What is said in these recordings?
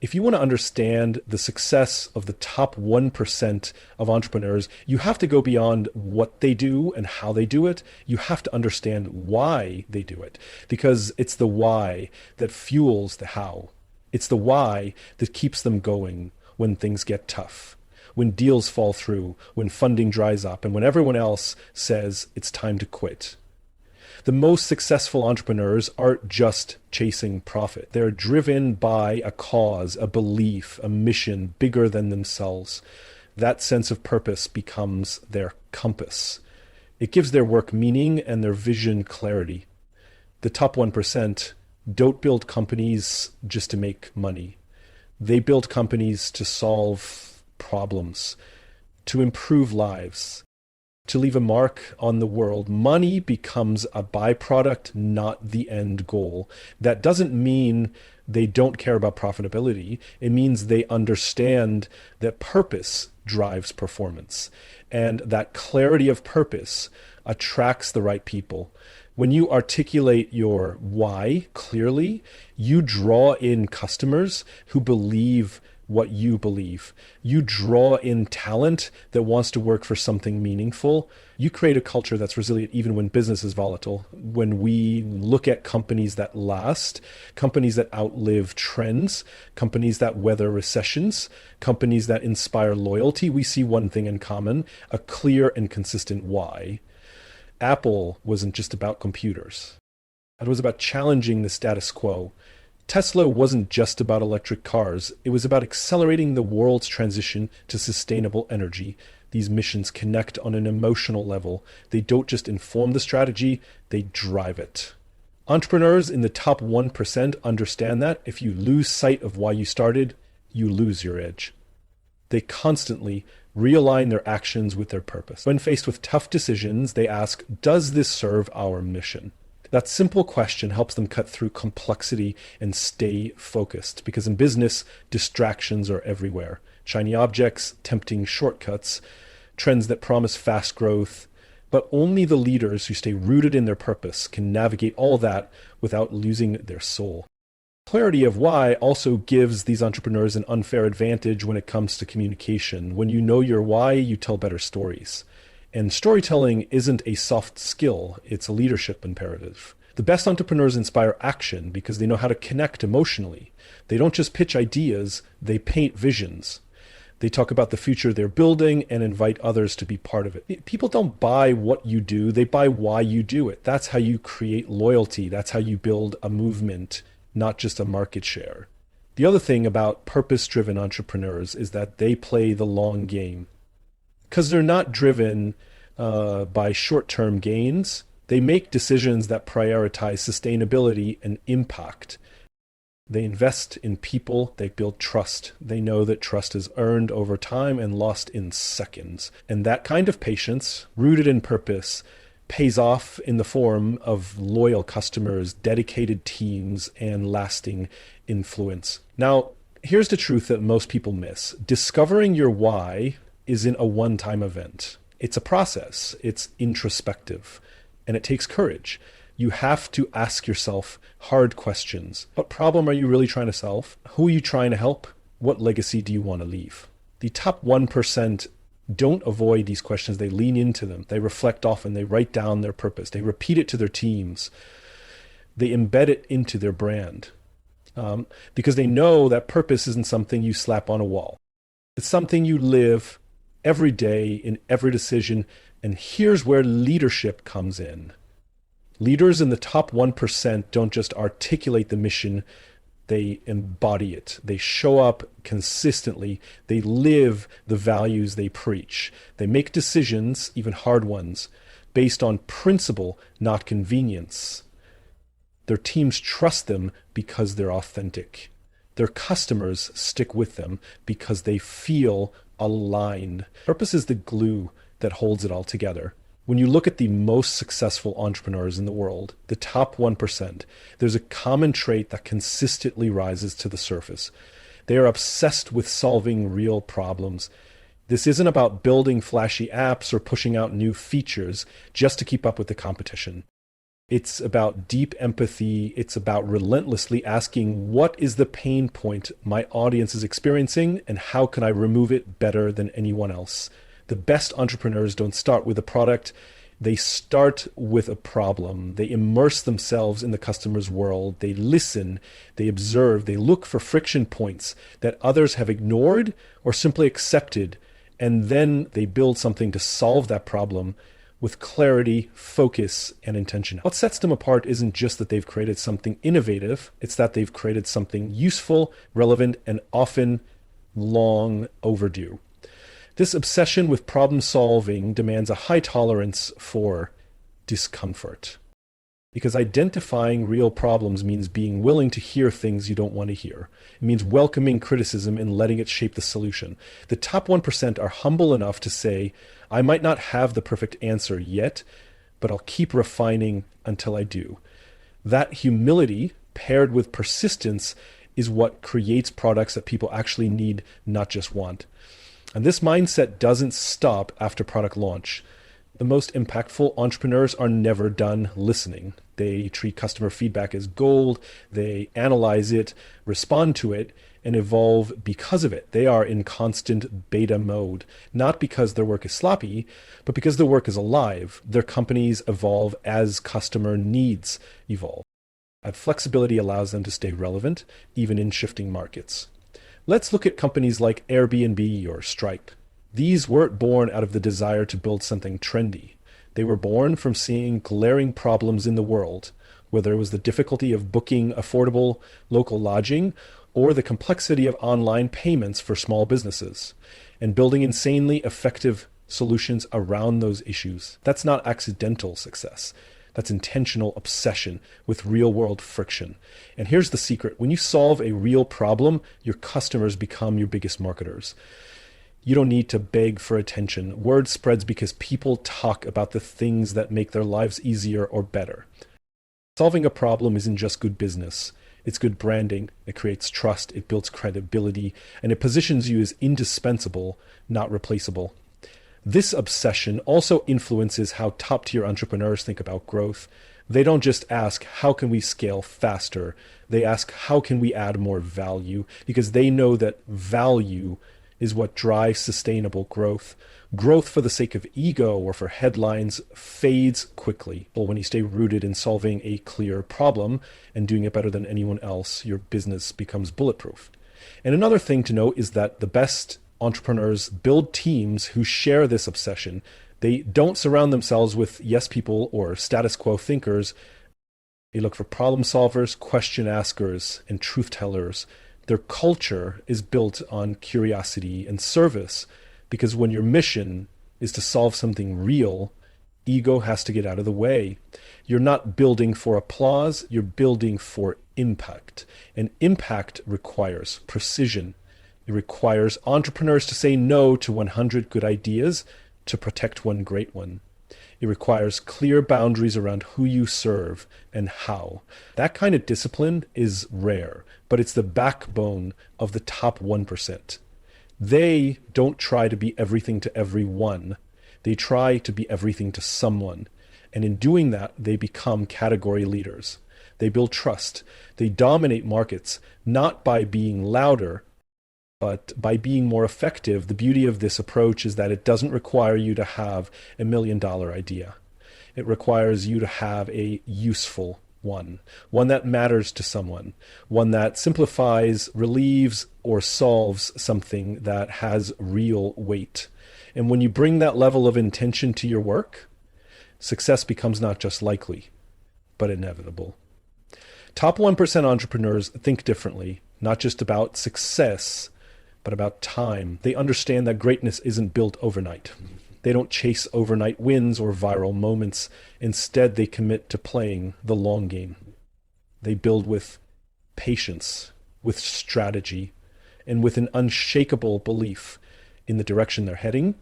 If you want to understand the success of the top 1% of entrepreneurs, you have to go beyond what they do and how they do it. You have to understand why they do it, because it's the why that fuels the how. It's the why that keeps them going when things get tough, when deals fall through, when funding dries up, and when everyone else says it's time to quit. The most successful entrepreneurs aren't just chasing profit. They're driven by a cause, a belief, a mission bigger than themselves. That sense of purpose becomes their compass. It gives their work meaning and their vision clarity. The top 1% don't build companies just to make money. They build companies to solve problems, to improve lives, to leave a mark on the world. Money becomes a byproduct, not the end goal. That doesn't mean they don't care about profitability. It means they understand that purpose drives performance, and that clarity of purpose attracts the right people. When you articulate your why clearly, you draw in customers who believe what you believe. You draw in talent that wants to work for something meaningful. You create a culture that's resilient even when business is volatile. When we look at companies that last, companies that outlive trends, companies that weather recessions, companies that inspire loyalty, we see one thing in common: a clear and consistent why. Apple wasn't just about computers. It was about challenging the status quo. Tesla wasn't just about electric cars. It was about accelerating the world's transition to sustainable energy. These missions connect on an emotional level. They don't just inform the strategy, they drive it. Entrepreneurs in the top 1% understand that if you lose sight of why you started, you lose your edge. They constantly realign their actions with their purpose. When faced with tough decisions, they ask, does this serve our mission? That simple question helps them cut through complexity and stay focused, because in business, distractions are everywhere. Shiny objects, tempting shortcuts, trends that promise fast growth. But only the leaders who stay rooted in their purpose can navigate all that without losing their soul. Clarity of why also gives these entrepreneurs an unfair advantage when it comes to communication. When you know your why, you tell better stories. And storytelling isn't a soft skill, it's a leadership imperative. The best entrepreneurs inspire action because they know how to connect emotionally. They don't just pitch ideas, they paint visions. They talk about the future they're building and invite others to be part of it. People don't buy what you do, they buy why you do it. That's how you create loyalty. That's how you build a movement, not just a market share. The other thing about purpose-driven entrepreneurs is that they play the long game. Because they're not driven by short-term gains. They make decisions that prioritize sustainability and impact. They invest in people, they build trust. They know that trust is earned over time and lost in seconds. And that kind of patience, rooted in purpose, pays off in the form of loyal customers, dedicated teams, and lasting influence. Now, here's the truth that most people miss. Discovering your why isn't a one-time event. It's a process. It's introspective, and it takes courage. You have to ask yourself hard questions. What problem are you really trying to solve? Who are you trying to help? What legacy do you want to leave? The top 1% don't avoid these questions. They lean into them. They reflect often. They write down their purpose. They repeat it to their teams. They embed it into their brand, because they know that purpose isn't something you slap on a wall. It's something you live every day in every decision. And here's where leadership comes in. Leaders in the top 1% don't just articulate the mission, they embody it. They show up consistently. They live the values they preach. They make decisions, even hard ones, based on principle, not convenience. Their teams trust them because they're authentic. Their customers stick with them because they feel aligned. Purpose is the glue that holds it all together. When you look at the most successful entrepreneurs in the world, the top 1%, there's a common trait that consistently rises to the surface. They are obsessed with solving real problems. This isn't about building flashy apps or pushing out new features just to keep up with the competition. It's about deep empathy. It's about relentlessly asking, what is the pain point my audience is experiencing, and how can I remove it better than anyone else? The best entrepreneurs don't start with a product. They start with a problem. They immerse themselves in the customer's world. They listen, they observe, they look for friction points that others have ignored or simply accepted, and then they build something to solve that problem with clarity, focus, and intention. What sets them apart isn't just that they've created something innovative, it's that they've created something useful, relevant, and often long overdue. This obsession with problem solving demands a high tolerance for discomfort. Because identifying real problems means being willing to hear things you don't want to hear. It means welcoming criticism and letting it shape the solution. The top 1% are humble enough to say, I might not have the perfect answer yet, but I'll keep refining until I do. That humility paired with persistence is what creates products that people actually need, not just want. And this mindset doesn't stop after product launch. The most impactful entrepreneurs are never done listening. They treat customer feedback as gold. They analyze it, respond to it, and evolve because of it. They are in constant beta mode, not because their work is sloppy, but because their work is alive. Their companies evolve as customer needs evolve. That flexibility allows them to stay relevant, even in shifting markets. Let's look at companies like Airbnb or Stripe. These weren't born out of the desire to build something trendy. They were born from seeing glaring problems in the world, whether it was the difficulty of booking affordable local lodging or the complexity of online payments for small businesses, and building insanely effective solutions around those issues. That's not accidental success. That's intentional obsession with real-world friction. And here's the secret. When you solve a real problem, your customers become your biggest marketers. You don't need to beg for attention. Word spreads because people talk about the things that make their lives easier or better. Solving a problem isn't just good business. It's good branding. It creates trust. It builds credibility. And it positions you as indispensable, not replaceable. This obsession also influences how top-tier entrepreneurs think about growth. They don't just ask, how can we scale faster? They ask, how can we add more value? Because they know that value is what drives sustainable growth. Growth for the sake of ego or for headlines fades quickly. But when you stay rooted in solving a clear problem and doing it better than anyone else, your business becomes bulletproof. And another thing to note is that the best entrepreneurs build teams who share this obsession. They don't surround themselves with yes people or status quo thinkers. They look for problem solvers, question askers, and truth tellers. Their culture is built on curiosity and service, because when your mission is to solve something real, ego has to get out of the way. You're not building for applause, you're building for impact. And impact requires precision. It requires entrepreneurs to say no to 100 good ideas to protect one great one. It requires clear boundaries around who you serve and how. That kind of discipline is rare, but it's the backbone of the top 1%. They don't try to be everything to everyone. They try to be everything to someone. And in doing that, they become category leaders. They build trust. They dominate markets, not by being louder, but by being more effective. The beauty of this approach is that it doesn't require you to have $1 million idea. It requires you to have a useful one that matters to someone, one that simplifies, relieves, or solves something that has real weight. And when you bring that level of intention to your work, success becomes not just likely, but inevitable. Top 1% entrepreneurs think differently, not just about success, but about time. They understand that greatness isn't built overnight. They don't chase overnight wins or viral moments. Instead, they commit to playing the long game. They build with patience, with strategy, and with an unshakable belief in the direction they're heading,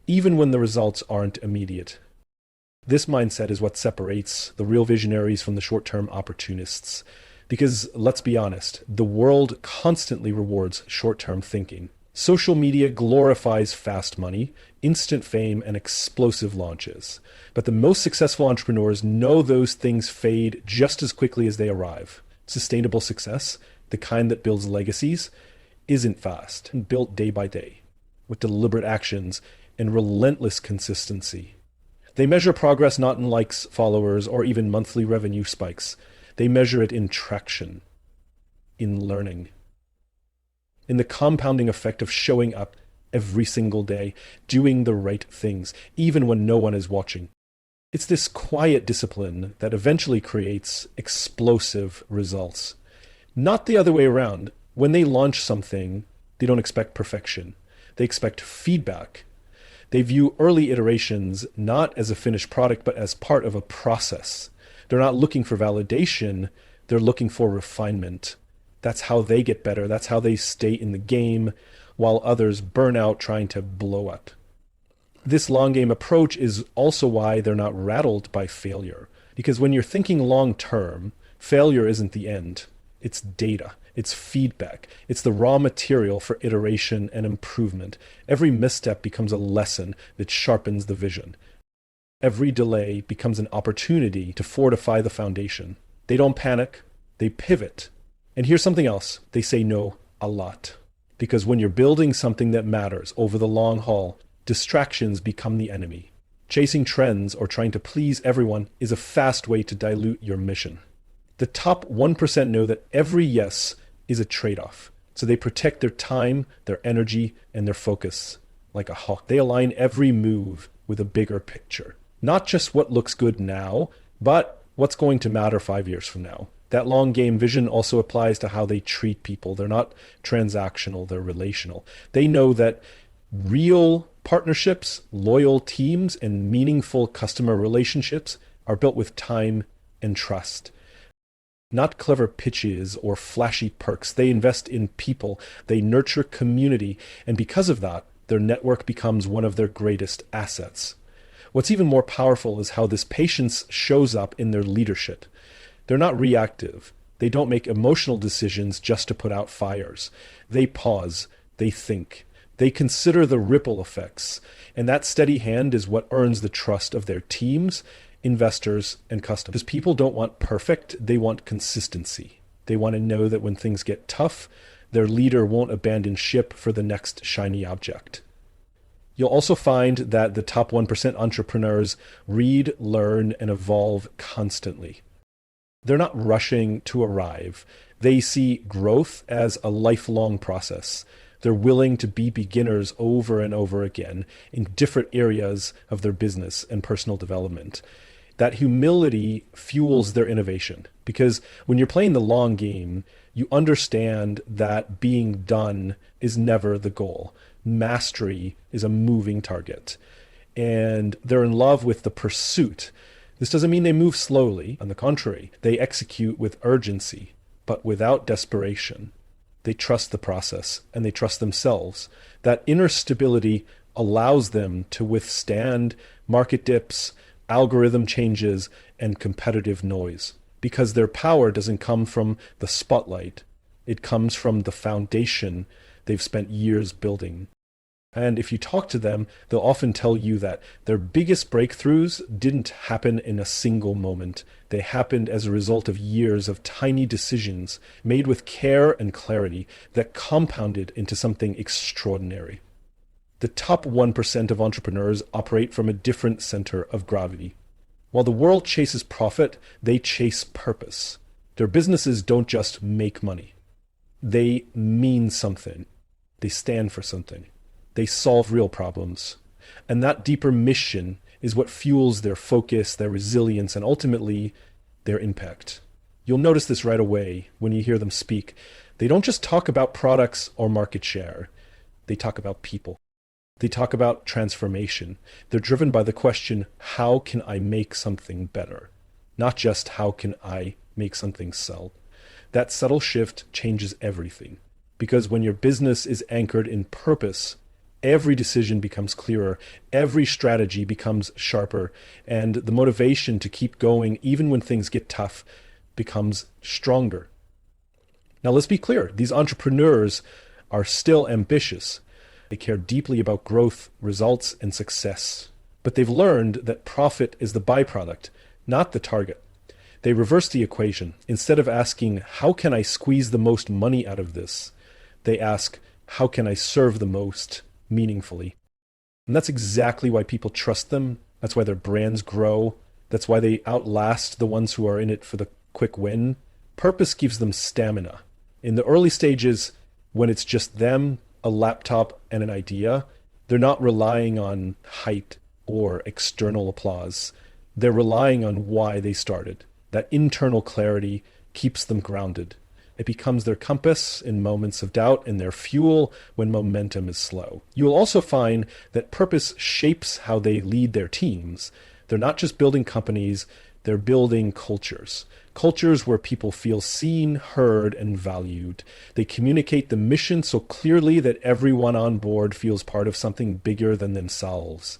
even when the results aren't immediate. This mindset is what separates the real visionaries from the short-term opportunists. Because let's be honest, the world constantly rewards short-term thinking. Social media glorifies fast money, instant fame, and explosive launches. But the most successful entrepreneurs know those things fade just as quickly as they arrive. Sustainable success, the kind that builds legacies, isn't fast and built day by day, with deliberate actions and relentless consistency. They measure progress not in likes, followers, or even monthly revenue spikes. They measure it in traction, in learning, in the compounding effect of showing up every single day, doing the right things, even when no one is watching. It's this quiet discipline that eventually creates explosive results. Not the other way around. When they launch something, they don't expect perfection. They expect feedback. They view early iterations not as a finished product, but as part of a process. They're not looking for validation, they're looking for refinement. That's how they get better. That's how they stay in the game while others burn out trying to blow up. This long game approach is also why they're not rattled by failure. Because when you're thinking long term, failure isn't the end. It's data. It's feedback. It's the raw material for iteration and improvement. Every misstep becomes a lesson that sharpens the vision. Every delay becomes an opportunity to fortify the foundation. They don't panic. They pivot. And here's something else. They say no a lot. Because when you're building something that matters over the long haul, distractions become the enemy. Chasing trends or trying to please everyone is a fast way to dilute your mission. The top 1% know that every yes is a trade-off. So they protect their time, their energy, and their focus like a hawk. They align every move with a bigger picture. Not just what looks good now, but what's going to matter 5 years from now. That long game vision also applies to how they treat people. They're not transactional, they're relational. They know that real partnerships, loyal teams, and meaningful customer relationships are built with time and trust. Not clever pitches or flashy perks. They invest in people. They nurture community. And because of that, their network becomes one of their greatest assets. What's even more powerful is how this patience shows up in their leadership. They're not reactive. They don't make emotional decisions just to put out fires. They pause. They think. They consider the ripple effects. And that steady hand is what earns the trust of their teams, investors, and customers. Because people don't want perfect, they want consistency. They want to know that when things get tough, their leader won't abandon ship for the next shiny object. You'll also find that the top 1% entrepreneurs read, learn, and evolve constantly. They're not rushing to arrive. They see growth as a lifelong process. They're willing to be beginners over and over again in different areas of their business and personal development. That humility fuels their innovation, because when you're playing the long game, you understand that being done is never the goal. Mastery is a moving target, and they're in love with the pursuit. This doesn't mean they move slowly. On the contrary, they execute with urgency, but without desperation. They trust the process, and they trust themselves. That inner stability allows them to withstand market dips, algorithm changes, and competitive noise, because their power doesn't come from the spotlight. It comes from the foundation they've spent years building. And if you talk to them, they'll often tell you that their biggest breakthroughs didn't happen in a single moment. They happened as a result of years of tiny decisions made with care and clarity that compounded into something extraordinary. The top 1% of entrepreneurs operate from a different center of gravity. While the world chases profit, they chase purpose. Their businesses don't just make money. They mean something. They stand for something. They solve real problems. And that deeper mission is what fuels their focus, their resilience, and ultimately their impact. You'll notice this right away when you hear them speak. They don't just talk about products or market share. They talk about people. They talk about transformation. They're driven by the question, how can I make something better? Not just how can I make something sell? That subtle shift changes everything. Because when your business is anchored in purpose, every decision becomes clearer, every strategy becomes sharper, and the motivation to keep going, even when things get tough, becomes stronger. Now, let's be clear. These entrepreneurs are still ambitious. They care deeply about growth, results, and success. But they've learned that profit is the byproduct, not the target. They reverse the equation. Instead of asking, how can I squeeze the most money out of this? They ask, how can I serve the most meaningfully? And that's exactly why people trust them. That's why their brands grow. That's why they outlast the ones who are in it for the quick win. Purpose gives them stamina. In the early stages, when it's just them, a laptop, and an idea, they're not relying on hype or external applause. They're relying on why they started. That internal clarity keeps them grounded. It becomes their compass in moments of doubt and their fuel when momentum is slow. You will also find that purpose shapes how they lead their teams. They're not just building companies, they're building cultures. Cultures where people feel seen, heard, and valued. They communicate the mission so clearly that everyone on board feels part of something bigger than themselves.